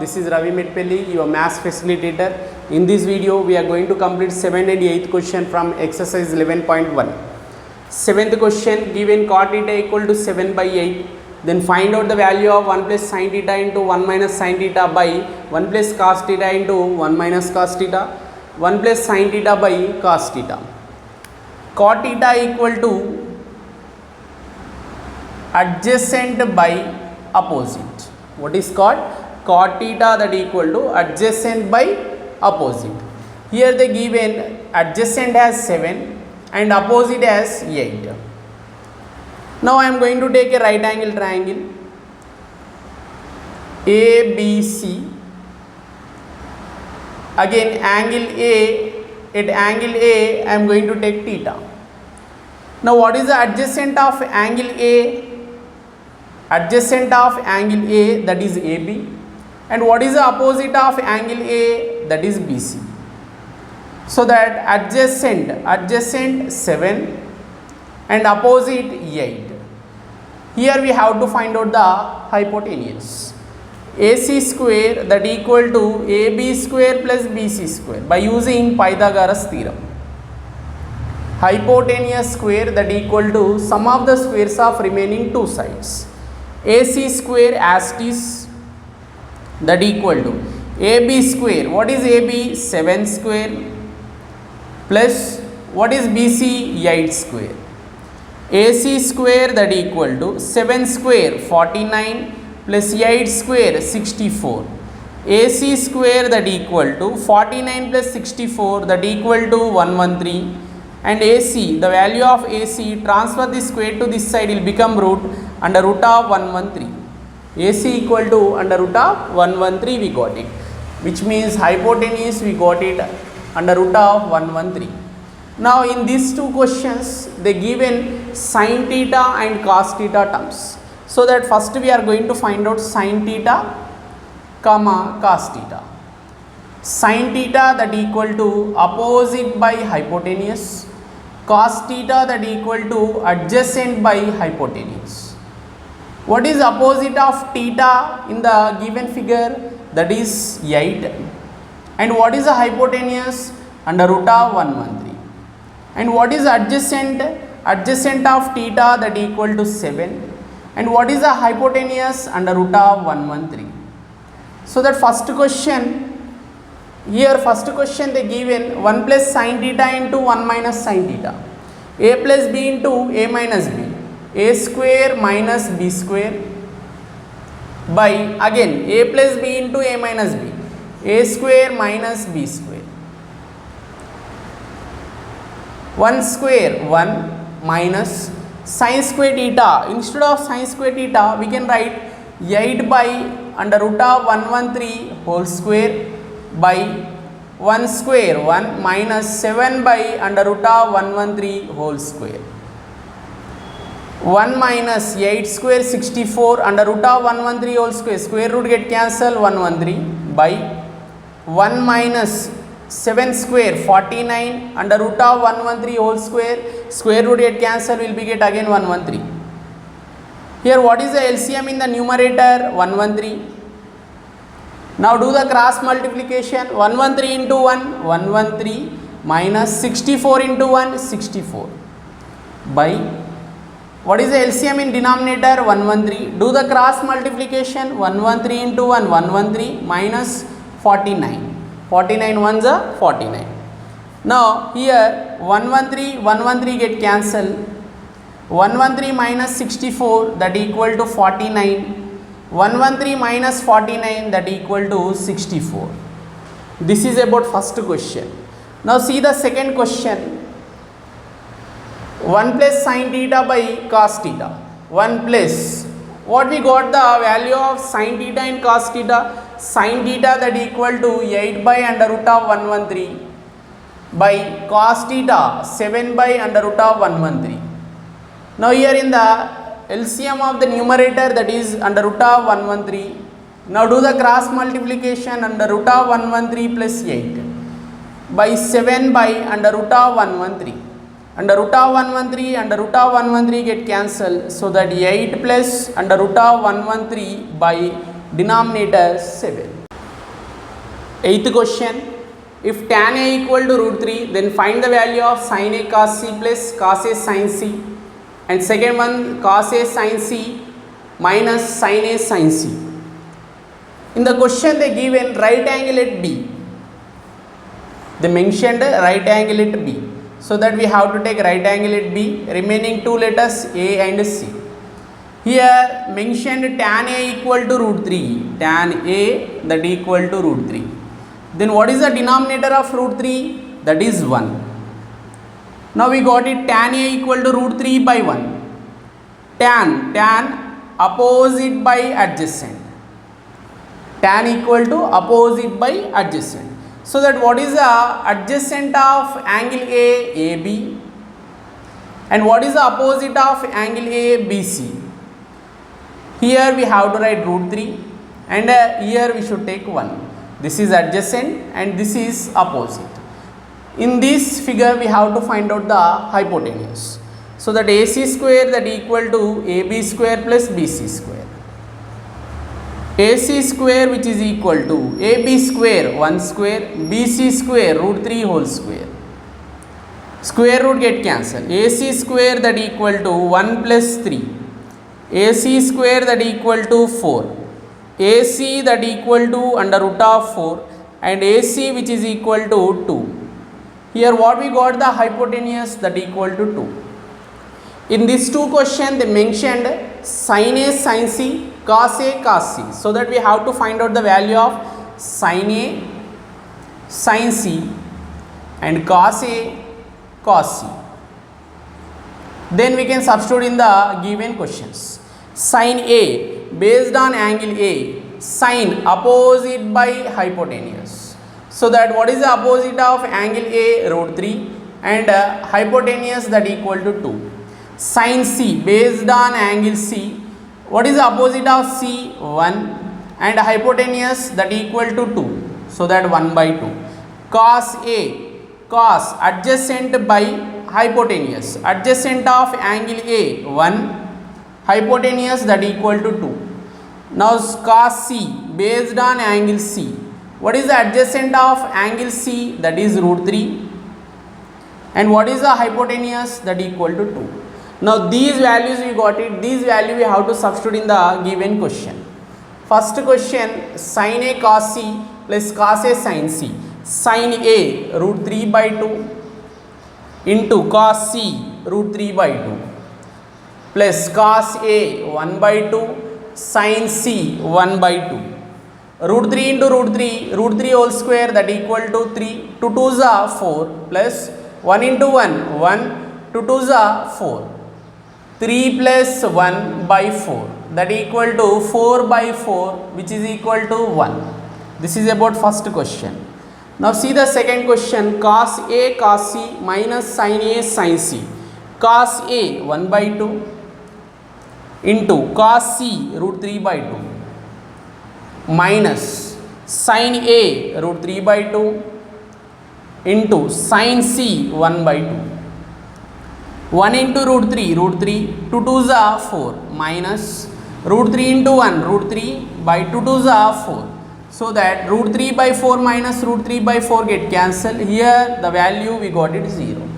this is Ravi Medpelli, your maths facilitator. In this video, we are going to complete 7th and 8th question from exercise 11.1. 7th question, given cot theta equal to 7 by 8, then find out the value of 1 plus sin theta into 1 minus sin theta by 1 plus cos theta into 1 minus cos theta, 1 plus sin theta by cos theta. Cot theta equal to adjacent by opposite. What is called? Cot theta that equal to adjacent by opposite. Here the given adjacent has 7 and opposite has 8. Now I am going to take a right angle triangle ABC. Again angle A, at angle A I am going to take theta. Now what is the adjacent of angle A? Adjacent of angle A, that is AB, and what is the opposite of angle A? That is BC. So that adjacent 7 and opposite 8. Here we have to find out the hypotenuse. AC square that equal to AB square plus BC square by using Pythagoras theorem. Hypotenuse square that equal to sum of the squares of remaining two sides. AC square as it is that equal to AB square. What is AB? 7 square plus what is BC? 8 square. AC square that equal to 7 square 49 plus 8 square 64. AC square that equal to 49 plus 64 that equal to 113. And AC, the value of AC, transfer this square to this side will become root under root of 113. AC equal to under root of 113 we got it, which means hypotenuse we got it under root of 113. Now in these two questions they given sin theta and cos theta terms. So that first we are going to find out sin theta comma cos theta. Sin theta that equal to opposite by hypotenuse, cos theta that equal to adjacent by hypotenuse. What is opposite of theta in the given figure? That is 8. And what is the hypotenuse? Under root of 113. And what is adjacent? Adjacent of theta that equal to 7. And what is the hypotenuse? Under root of 113. So that first question, here first question they given 1 plus sin theta into 1 minus sin theta. A plus B into A minus B. A square minus B square by again A plus B into A minus B. A square minus B square. 1 square 1 minus sin square theta. Instead of sin square theta we can write 8 by under root of 113 whole square by 1 square 1 minus 7 by under root of 113 whole square. 1 minus 8 square 64 under root of 113 whole square, square root get cancel 113 by 1 minus 7 square 49 under root of 113 whole square, square root get cancel will be get again 113. Here what is the LCM in the numerator? 113. Now do the cross multiplication. 113 into 1 113 minus 64 into 1 64 by what is the LCM in denominator? 113. Do the cross multiplication. 113 into 1 113 minus 49. 49 ones are 49. Now here 113 get cancelled. 113 minus 64 that equal to 49. 113 minus 49 that equal to 64. This is about first question. Now see the second question. 1 plus sin theta by cos theta. 1 plus what we got the value of sin theta and cos theta. Sin theta that equal to 8 by under root of 113 by cos theta 7 by under root of 113. Now here in the LCM of the numerator that is under root of 113. Now do the cross multiplication. Under root of 113 plus 8 by 7 by under root of 113. Under root of 113 get cancelled. So that 8 plus under root of 113 by denominator 7. Eighth question, if tan A equal to root 3, then find the value of sin A cos C plus cos A sin C, and second one cos A sin C minus sin A sin C. In the question they given right angle at B. They mentioned right angle at B. So that we have to take right angle at B, remaining two letters A and C. Here mentioned tan A equal to root 3. Tan A that equal to root 3. Then what is the denominator of root 3? That is 1. Now we got it, tan A equal to root 3 by 1. Tan opposite by adjacent. Tan equal to opposite by adjacent. So that what is the adjacent of angle A, AB, and what is the opposite of angle A, BC? Here we have to write root 3, and here we should take 1. This is adjacent and this is opposite. In this figure we have to find out the hypotenuse. So that AC square that equal to AB square plus BC square. AC square which is equal to AB square 1 square, BC square root 3 whole square. Square root get cancelled. AC square that equal to 1 plus 3. AC square that equal to 4. AC that equal to under root of 4 and AC which is equal to 2. Here what we got, the hypotenuse that equal to 2. In this two question they mentioned sin A sin C, cos A cos C. So that we have to find out the value of sin A sin C and cos A cos C. Then we can substitute in the given questions. Sin A based on angle A, sin opposite by hypotenuse. So that what is the opposite of angle A? Root 3 and hypotenuse that equal to 2. Sin C based on angle C. What is the opposite of C? 1 and hypotenuse that equal to 2. So that 1 by 2. Cos A, cos adjacent by hypotenuse. Adjacent of angle A 1, hypotenuse that equal to 2. Now cos C based on angle C. What is the adjacent of angle C? That is root 3. And what is the hypotenuse? That equal to 2. Now these values we got it. These value we have to substitute in the given question. First question, sin A cos C plus cos A sin C. Sin A root 3 by 2 into cos C root 3 by 2 plus cos A 1 by 2 sin C 1 by 2. Root 3 into root 3 whole square that equal to 3. 2 2s are 4 plus 1 into 1, 1, 2 2s are 4. 3 plus 1 by 4 that equal to 4 by 4 which is equal to 1. This is about first question. Now see the second question, cos A cos C minus sin A sin C. Cos A 1 by 2 into cos C root 3 by 2 minus sin A root 3 by 2 into sin C 1 by 2. 1 into root 3, 2 2s are 4 minus root 3 into 1, root 3 by 2 2s are 4. So that root 3 by 4 minus root 3 by 4 get cancelled. Here the value we got it 0.